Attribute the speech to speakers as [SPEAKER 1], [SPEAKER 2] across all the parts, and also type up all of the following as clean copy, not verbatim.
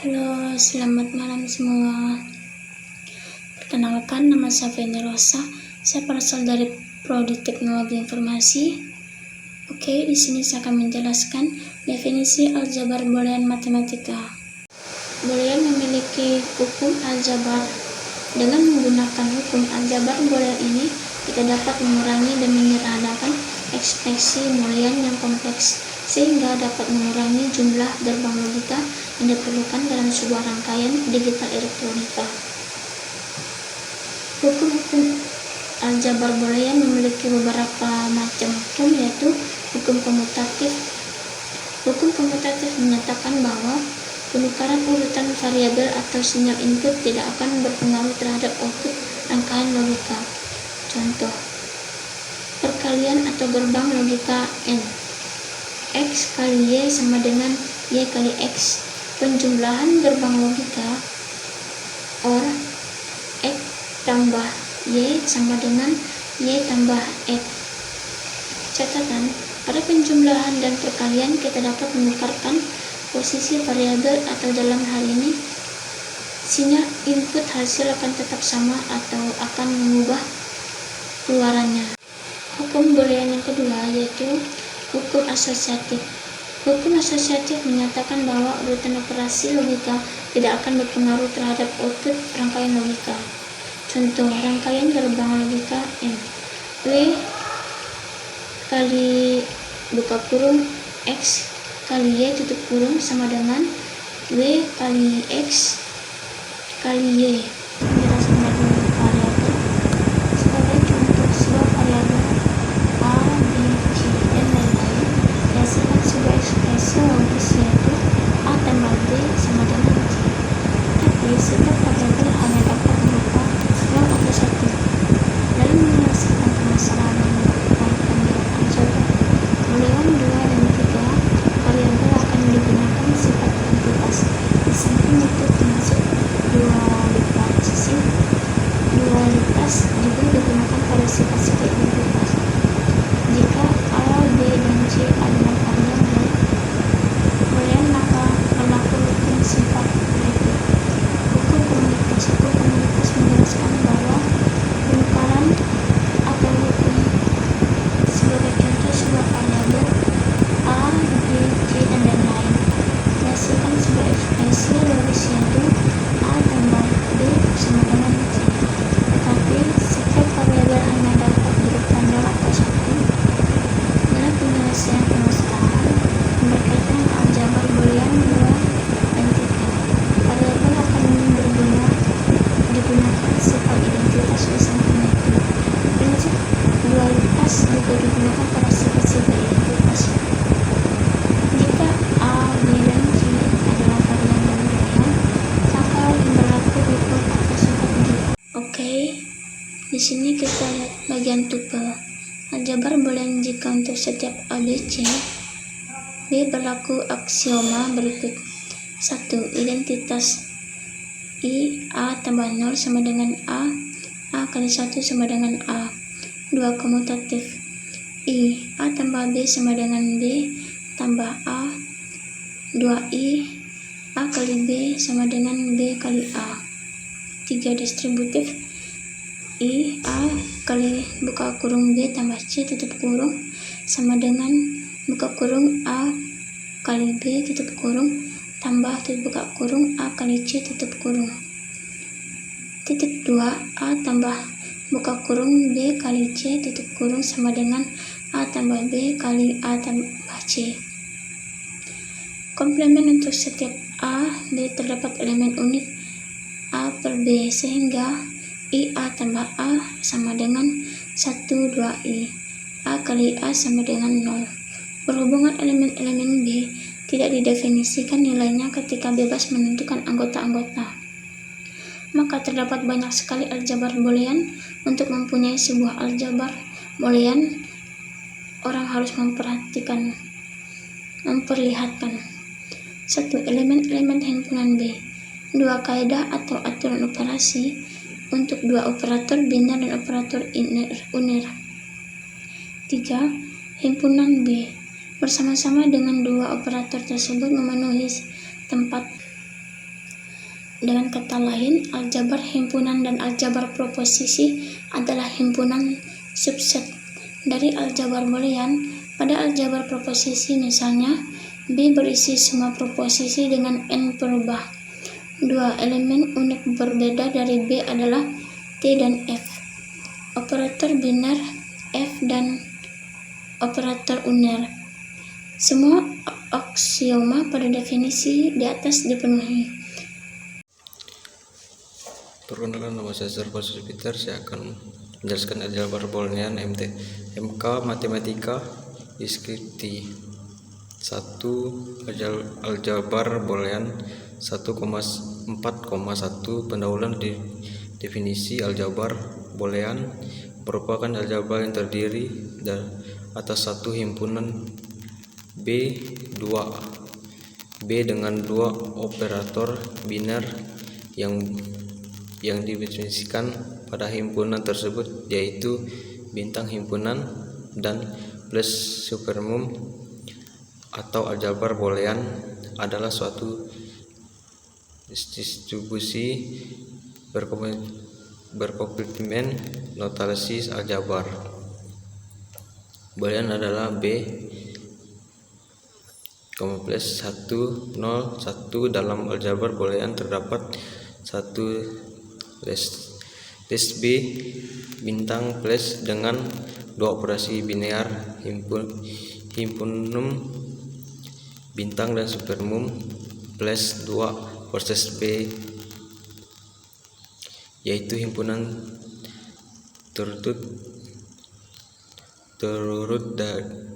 [SPEAKER 1] Halo, selamat malam semua. Perkenalkan, nama saya Feni Rosa. Saya berasal dari Prodi Teknologi Informasi. Oke, di sini saya akan menjelaskan definisi aljabar boolean matematika. Boolean memiliki hukum aljabar. Dengan menggunakan hukum aljabar boolean ini, kita dapat mengurangi dan menyederhanakan ekspresi boolean yang kompleks, sehingga dapat mengurangi jumlah gerbang logika yang diperlukan dalam sebuah rangkaian digital elektronika. Hukum-hukum aljabar boolean memiliki beberapa macam hukum, yaitu hukum komutatif. Hukum komutatif menyatakan bahwa penukaran urutan variabel atau sinyal input tidak akan berpengaruh terhadap output rangkaian logika. Contoh, perkalian atau gerbang logika N. X kali Y sama dengan Y kali X. Penjumlahan gerbang logika OR X tambah Y sama dengan Y tambah X. Catatan, pada penjumlahan dan perkalian kita dapat menukarkan posisi variabel atau dalam hal ini sinyal input hasil akan tetap sama atau akan mengubah keluarannya. Hukum boolean yang kedua yaitu hukum asosiatif. Hukum asosiatif menyatakan bahwa urutan operasi logika tidak akan berpengaruh terhadap output rangkaian logika. Contoh, rangkaian gerbang logika M. W kali buka kurung X kali Y tutup kurung sama dengan W kali X kali Y. Penjelasan dari variabel sebagai contoh sebuah variabel A, B, C, dan lain-lain dihasilkan sebuah ekspresi logis yaitu A tambah B sama dengan C. Tapi setiap variabel hanya dapat berupa 0 atau 1. Dalam menyelesaikan permasalahan yang berkaitan dengan aljabar boolean 2 dan 3, variabel akan digunakan sifat identitas. Di samping itu termasuk dualitas juga digunakan pada sifat-sifat identitas. Jika A, B, dan C adalah variabel boolean, maka berlaku hukum sifat berikut. Hukum komunitas. Hukum komunitas menjelaskan bahwa penukaran atau hukum sebagai contoh sebuah variabel A, B, C, dan lain-lain dihasilkan sebuah ekspresi logis yaitu A tambah B sama dengan C. Tetapi setiap variabel hanya dapat berupa 0 atau 1. Dalam penyelesaian permasalahan yang berkaitan dengan aljabar boolean 2 dan 3, variabel akan digunakan sifat identitas. Di samping itu, prinsip dualitas juga digunakan pada sifat-sifat identitas. Jika A, B, dan C adalah variabel boolean, maka yang berlaku hukum atau sifat gitu. Oke, di sini kita lihat bagian tupel. Aljabar boolean jika untuk setiap A, B, C, B berlaku aksioma berikut. 1. Identitas I, A tambah 0 sama dengan A kali 1 sama dengan A. 2. Komutatif I, A tambah B sama dengan B tambah A. 2I, A kali B sama dengan B kali A. 3. Distributif I, A kali buka kurung B tambah C tutup kurung sama dengan buka kurung A kali B tutup kurung tambah buka kurung A kali C tutup kurung. Titik 2, A tambah buka kurung B kali C tutup kurung sama dengan A tambah B kali A tambah C. Komplemen untuk setiap A, B terdapat elemen unik A per B, sehingga I A tambah A sama dengan 1, 2I. A kali A sama dengan 0. Berhubungan elemen-elemen B tidak didefinisikan nilainya ketika bebas menentukan anggota-anggota. Maka terdapat banyak sekali aljabar boolean. Untuk mempunyai sebuah aljabar boolean, orang harus memperlihatkan 1. Elemen-elemen himpunan B. 2. Kaidah atau aturan operasi untuk 2 operator biner dan operator unir. 3. Himpunan B bersama-sama dengan 2 operator tersebut memenuhi tempat Dengan kata lain, aljabar himpunan dan aljabar proposisi adalah himpunan subset dari aljabar boolean. Pada aljabar proposisi misalnya, B berisi semua proposisi dengan n berubah. Dua elemen unik berbeda dari B adalah T dan F. Operator biner F dan operator uner. Semua aksioma pada definisi di atas dipenuhi.
[SPEAKER 2] Perkenalkan, nama saya Zervos Peter. Saya akan menjelaskan aljabar boolean MK Matematika Deskripsi 1. Aljabar boolean 1,4,1. Pendahuluan definisi aljabar boolean merupakan aljabar yang terdiri atas satu himpunan B dengan dua operator biner yang didefinisikan pada himpunan tersebut, yaitu bintang himpunan dan plus supermum. Atau aljabar boolean adalah suatu distribusi berkomplement notalis aljabar. Boolean adalah B, plus 1, 0, 1. Dalam aljabar boolean terdapat satu list B bintang plus dengan dua operasi biner himpunum bintang dan supermum plus dua proses B, yaitu himpunan terurut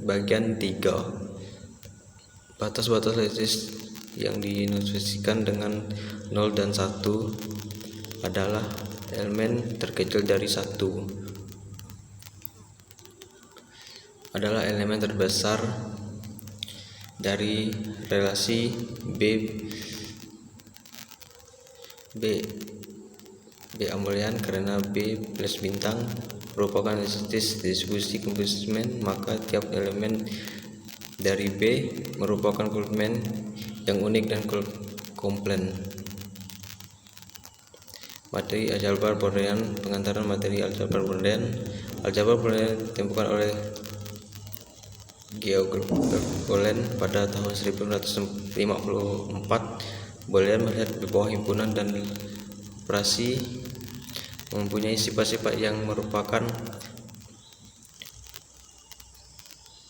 [SPEAKER 2] bagian 3. Batas-batas list yang dinotiskan dengan 0 dan 1 adalah elemen terkecil dari 1 adalah elemen terbesar dari relasi B boolean, karena B plus bintang merupakan distribusi komplement, maka tiap elemen dari B merupakan komplement yang unik dan kompleks. Materi aljabar boolean. Pengantaran materi aljabar boolean. Aljabar boolean ditemukan oleh Georg Boolean pada tahun 1954. Boolean melihat di bawah himpunan dan operasi mempunyai sifat-sifat yang merupakan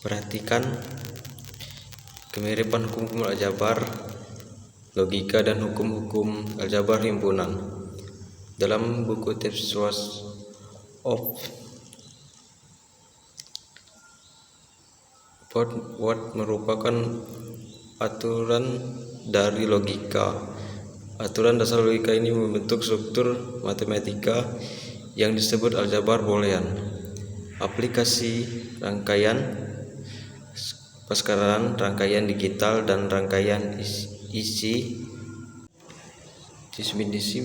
[SPEAKER 2] perhatikan kemiripan hukum aljabar, logika, dan hukum-hukum aljabar himpunan. Dalam buku Tips of Word merupakan aturan dari logika. Aturan dasar logika ini membentuk struktur matematika yang disebut aljabar boolean. Aplikasi rangkaian Pascaran, rangkaian digital, dan rangkaian isi definisi.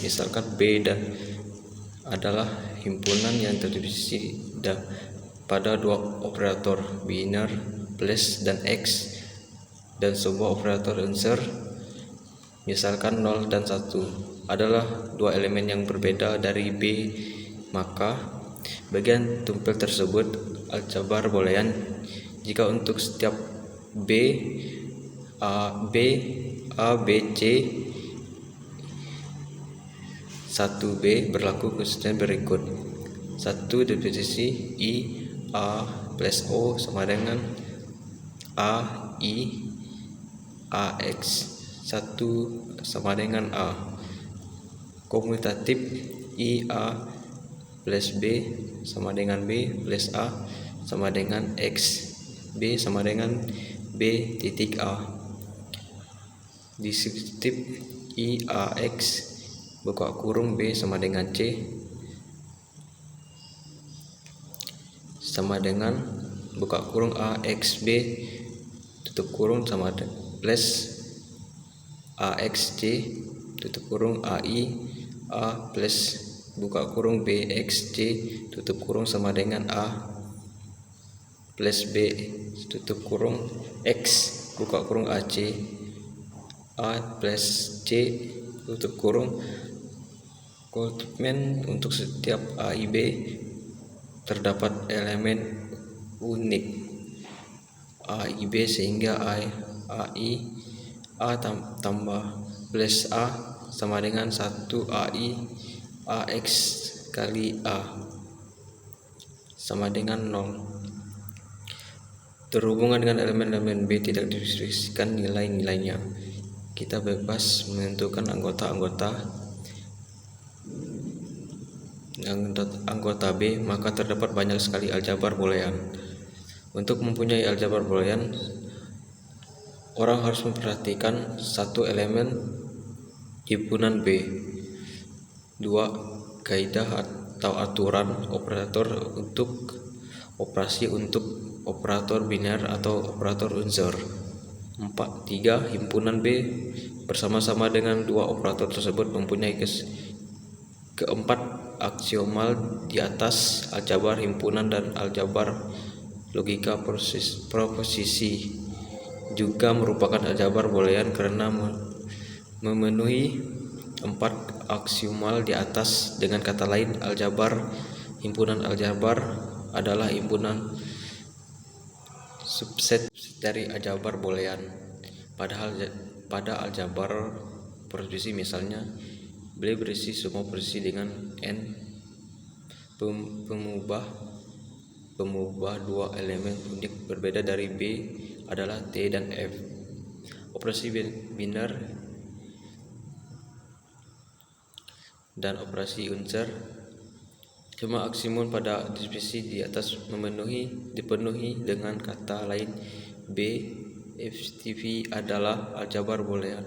[SPEAKER 2] Misalkan B adalah himpunan yang terdiri pada dua operator biner plus dan X dan sebuah operator unsur, misalkan 0 dan 1 adalah dua elemen yang berbeda dari B, maka bagian tumpel tersebut aljabar boolean jika untuk setiap A, B, C 1B berlaku konsisten berikut. 1. Definisi I A plus O sama dengan A I AX 1 sama dengan A. Komutatif I A plus B sama dengan B plus A sama dengan X, B sama dengan B titik A. Deskriptif I AX buka kurung B sama dengan C sama dengan buka kurung AXB tutup kurung sama plus AXC tutup kurung AI A plus buka kurung BXC tutup kurung sama dengan A plus B tutup kurung X buka kurung AC A plus C tutup kurung Goldman untuk setiap AIB terdapat elemen unik AIB sehingga A tambah plus A sama dengan 1 AI AX kali A sama dengan 0. Terhubungan dengan elemen-elemen B tidak direstriksikan nilai-nilainya. Kita bebas menentukan anggota B, maka terdapat banyak sekali aljabar boolean. Untuk mempunyai aljabar boolean, orang harus memperhatikan satu elemen himpunan B, 2 kaidah atau aturan operator untuk operasi untuk operator biner atau operator unsur, 3 himpunan B bersama-sama dengan 2 operator tersebut mempunyai keempat aksiomal di atas aljabar himpunan dan aljabar logika proposisi juga merupakan aljabar boolean karena memenuhi 4 aksiomal di atas. Dengan kata lain, himpunan aljabar adalah himpunan subset dari aljabar boolean. Pada aljabar posisi misalnya, B berisi semua posisi dengan n pemubah 2 elemen unik berbeda dari B adalah T dan F. Operasi biner dan operasi unsur, semua aksiom pada deskripsi di atas dipenuhi. Dengan kata lain, B FTP adalah aljabar boolean.